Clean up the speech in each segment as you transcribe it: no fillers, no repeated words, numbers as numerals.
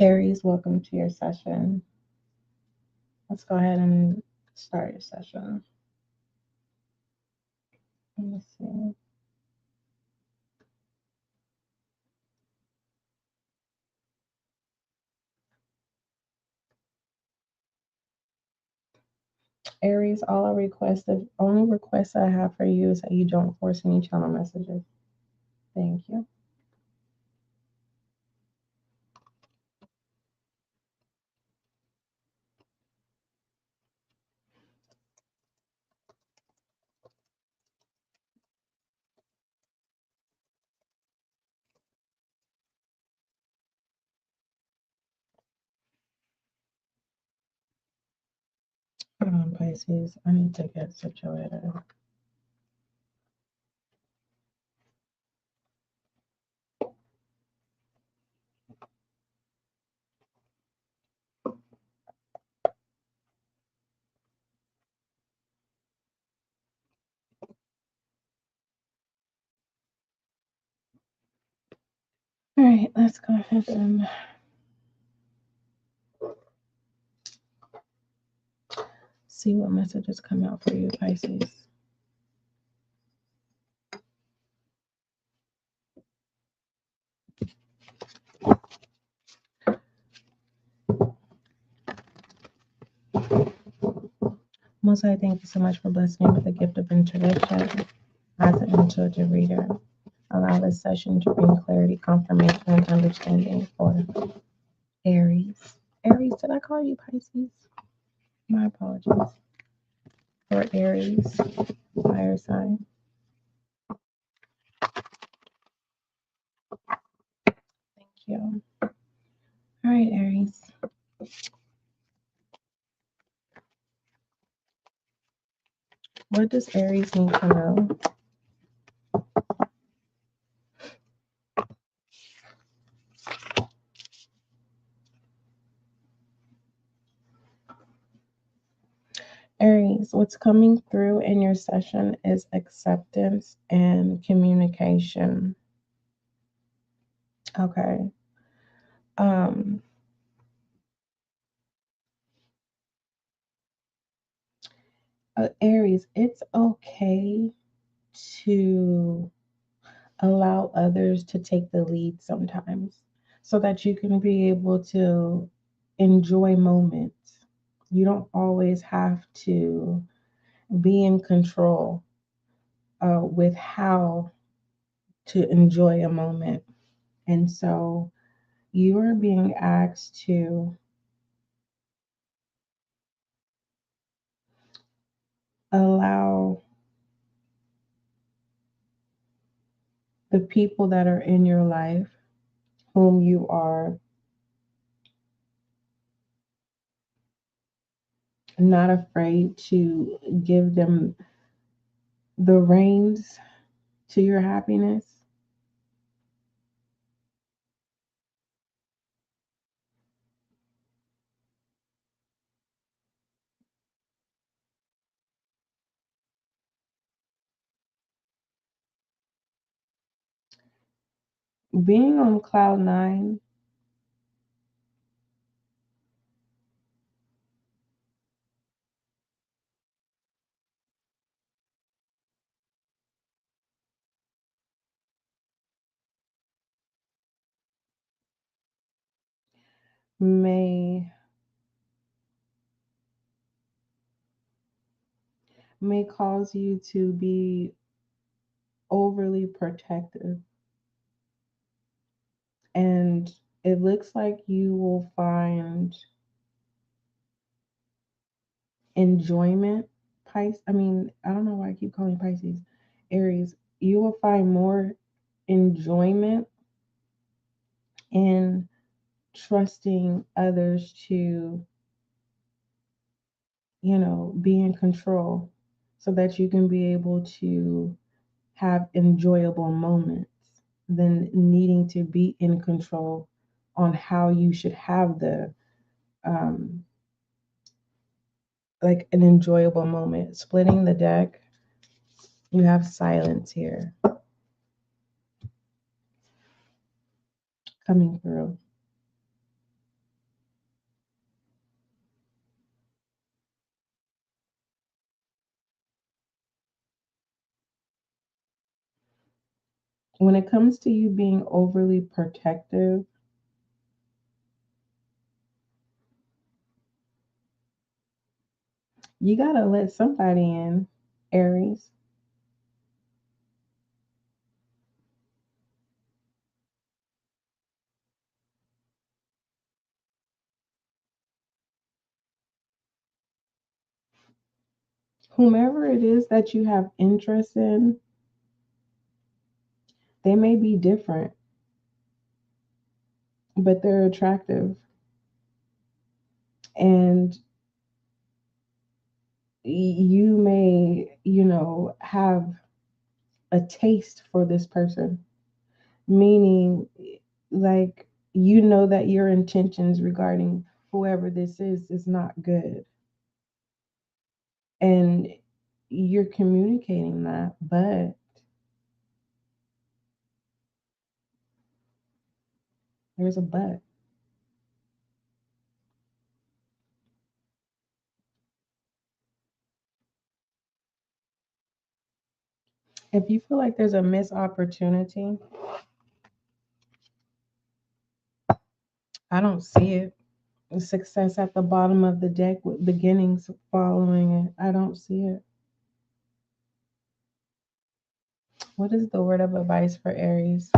Aries, welcome to your session. Let's go ahead and start your session. Let me see. Aries, only request I have for you is that you don't force any channel messages. Thank you. Hold on, Pisces. I need to get situated. All right, let's go ahead and see what messages come out for you, Pisces. Most I thank you so much for blessing me with the gift of intuition as an intuitive reader. Allow this session to bring clarity, confirmation, and understanding for Aries. Aries, did I call you Pisces? My apologies. For Aries, fire sign. Thank you. All right, Aries. What does Aries need to know? Aries, what's coming through in your session is acceptance and communication. Okay. Aries, it's okay to allow others to take the lead sometimes so that you can be able to enjoy moments. You don't always have to be in control with how to enjoy a moment. And so you are being asked to allow the people that are in your life, whom you are not afraid to give them the reins to your happiness. Being on cloud nine may cause you to be overly protective, and it looks like you will find enjoyment. I don't know why I keep calling Pisces Aries. You will find more enjoyment in trusting others to, be in control so that you can be able to have enjoyable moments than needing to be in control on how you should have the like an enjoyable moment. Splitting the deck, You have silence here coming through. When it comes to you being overly protective, you gotta let somebody in, Aries. Whomever it is that you have interest in, they may be different, but they're attractive. And you may, have a taste for this person, meaning like that your intentions regarding whoever this is not good. And you're communicating that, but there's a but. If you feel like there's a missed opportunity, I don't see it. Success at the bottom of the deck with beginnings following it. I don't see it. What is the word of advice for Aries?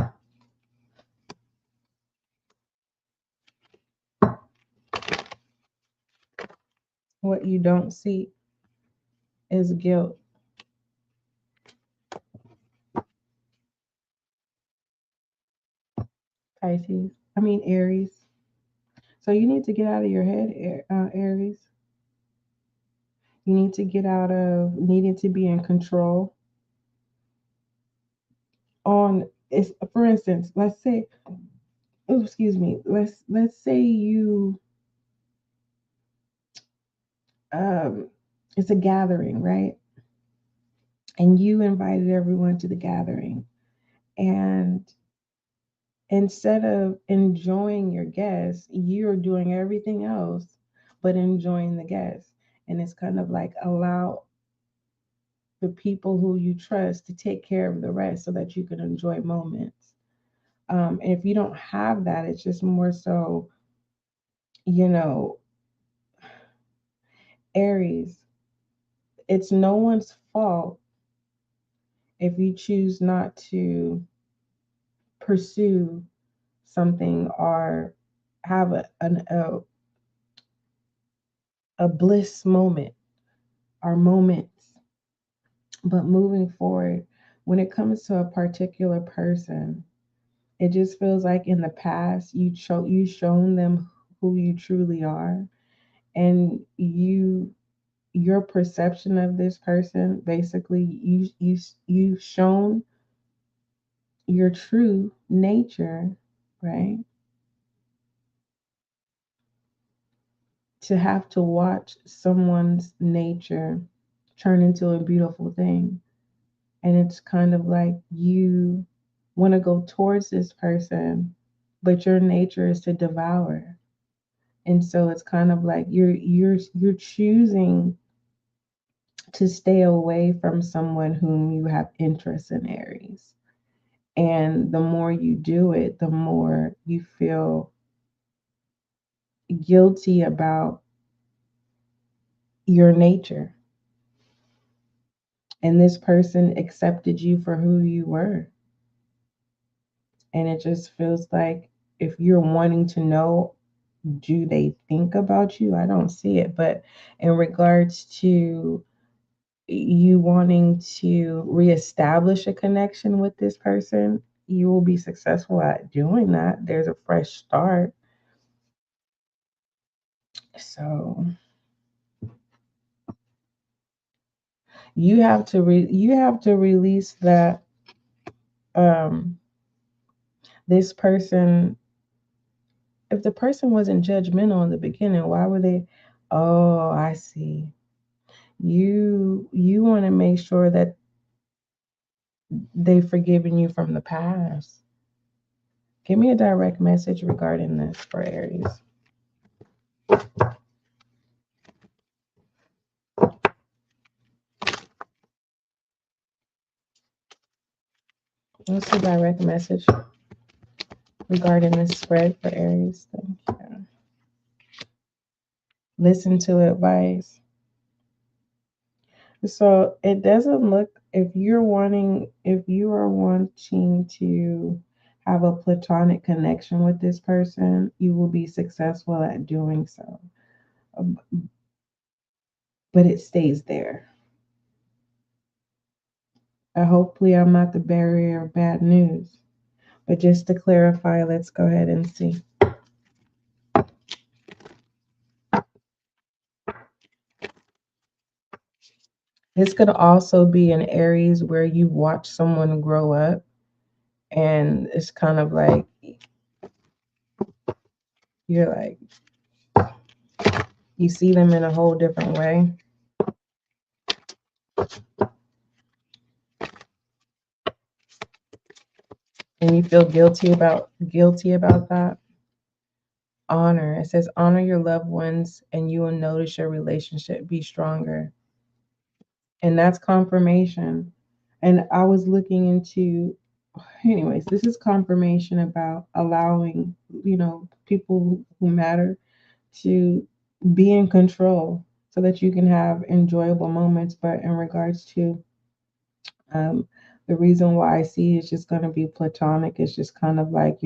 What you don't see is guilt. Pisces. I mean Aries. So you need to get out of your head, Aries. You need to get out of needing to be in control. On it's for instance, let's say, oh, excuse me, let's say you um it's a gathering, right? And you invited everyone to the gathering. And instead of enjoying your guests, you're doing everything else but enjoying the guests. And it's kind of like allow the people who you trust to take care of the rest so that you can enjoy moments. And if you don't have that, it's just more so, you know, Aries, it's no one's fault if you choose not to pursue something or have a bliss moment or moments. But moving forward, when it comes to a particular person, it just feels like in the past you shown them who you truly are, and your perception of this person, basically you've shown your true nature, right? To have to watch someone's nature turn into a beautiful thing. And it's kind of like you want to go towards this person, but your nature is to devour. And so it's kind of like you're choosing to stay away from someone whom you have interest in, Aries. And the more you do it, the more you feel guilty about your nature. And this person accepted you for who you were. And it just feels like if you're wanting to know, do they think about you? I don't see it. But in regards to you wanting to reestablish a connection with this person, you will be successful at doing that. There's a fresh start. So you have to release that um this person, if the person wasn't judgmental in the beginning, why were they? Oh, I see. You want to make sure that they've forgiven you from the past. Give me a direct message regarding this for Aries. What's the direct message regarding this spread for Aries? Thank you. Listen to advice. So it doesn't look, if you are wanting to have a platonic connection with this person, you will be successful at doing so. Um, But it stays there. Hopefully, I'm not the barrier of bad news. But just to clarify, let's go ahead and see. This could also be an Aries where you watch someone grow up, and it's kind of like you're like, you see them in a whole different way. And you feel guilty about that. Honor. It says honor your loved ones and you will notice your relationship be stronger. And that's confirmation. And I was looking into, anyways, this is confirmation about allowing, people who matter to be in control so that you can have enjoyable moments. But in regards to um, the reason why I see it's just going to be platonic, it's just kind of like,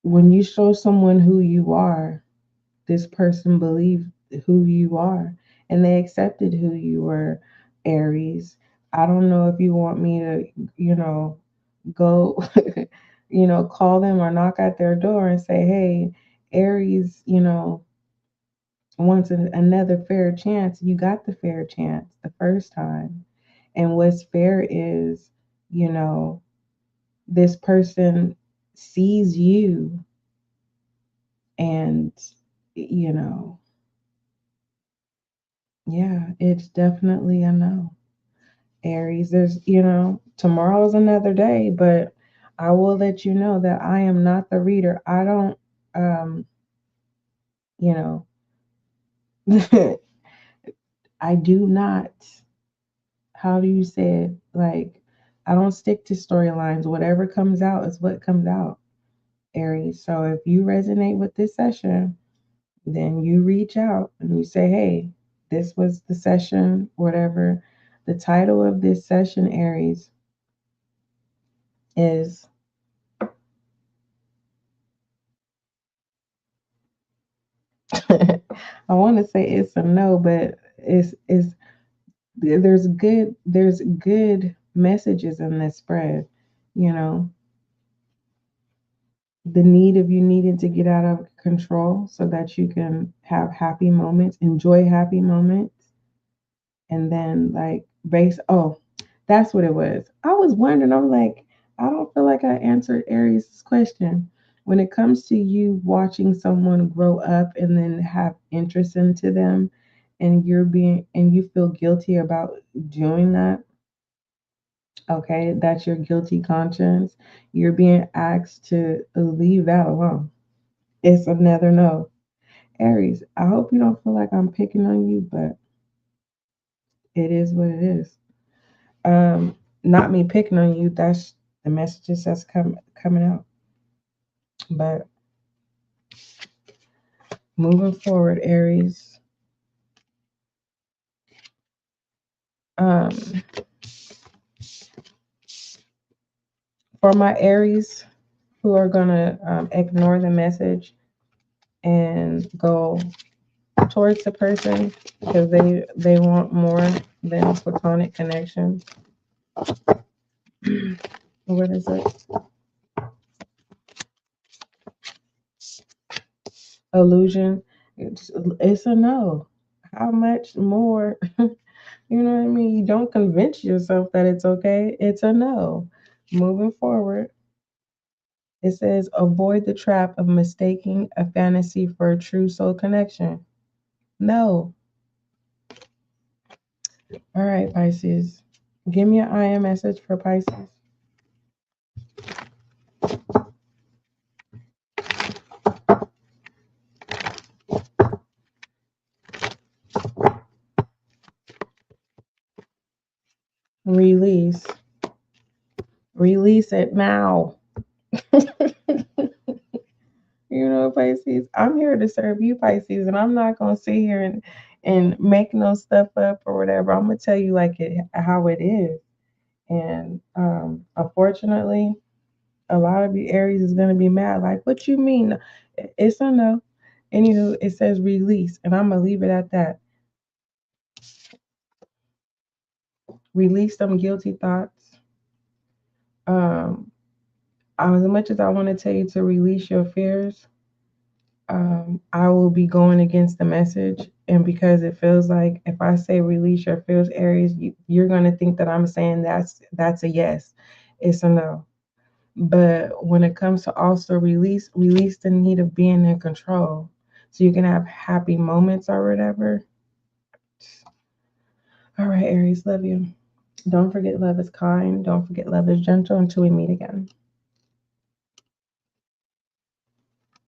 when you show someone who you are, this person believed who you are and they accepted who you were, Aries. I don't know if you want me to, go, call them or knock at their door and say, hey, Aries, wants another fair chance. You got the fair chance the first time. And what's fair is, you know, this person sees you and, you know, yeah, it's definitely a no. Aries, tomorrow's another day, but I will let you know that I am not the reader. I don't, you know, I do not, how do you say it? Like, I don't stick to storylines. Whatever comes out is what comes out, Aries. So if you resonate with this session, then you reach out and you say, hey, this was the session, whatever. The title of this session, Aries, is I want to say it's a no, but it's there's good messages in this spread. You know, the need of you needing to get out of control so that you can have happy moments, enjoy happy moments, and then like base. Oh, that's what it was. I was wondering. I'm like, I don't feel like I answered Aries' question. When it comes to you watching someone grow up and then have interest into them, and you feel guilty about doing that, okay, that's your guilty conscience. You're being asked to leave that alone. It's another no. Aries, I hope you don't feel like I'm picking on you, but it is what it is. Not me picking on you. That's the messages that's coming out. But moving forward, Aries. Um, for my Aries who are gonna ignore the message and go towards the person because they want more than platonic connection. What is it? Illusion. It's a no. How much more? You know what I mean? You don't convince yourself that it's okay. It's a no. Moving forward, it says avoid the trap of mistaking a fantasy for a true soul connection. No. All right, Pisces. Give me an I am message for Pisces. Release. Release it now. You know, Pisces, I'm here to serve you, Pisces, and I'm not gonna sit here and make no stuff up or whatever. I'm gonna tell you like it how it is. And unfortunately, a lot of you Aries is gonna be mad. Like, what you mean? It's a no. Anywho, it says release, and I'm gonna leave it at that. Release some guilty thoughts. Um, as much as I want to tell you to release your fears, I will be going against the message. And because it feels like if I say release your fears, Aries, you're going to think that I'm saying that's a yes. It's a no. But when it comes to also release the need of being in control. So you can have happy moments or whatever. All right, Aries, love you. Don't forget love is kind. Don't forget love is gentle until we meet again.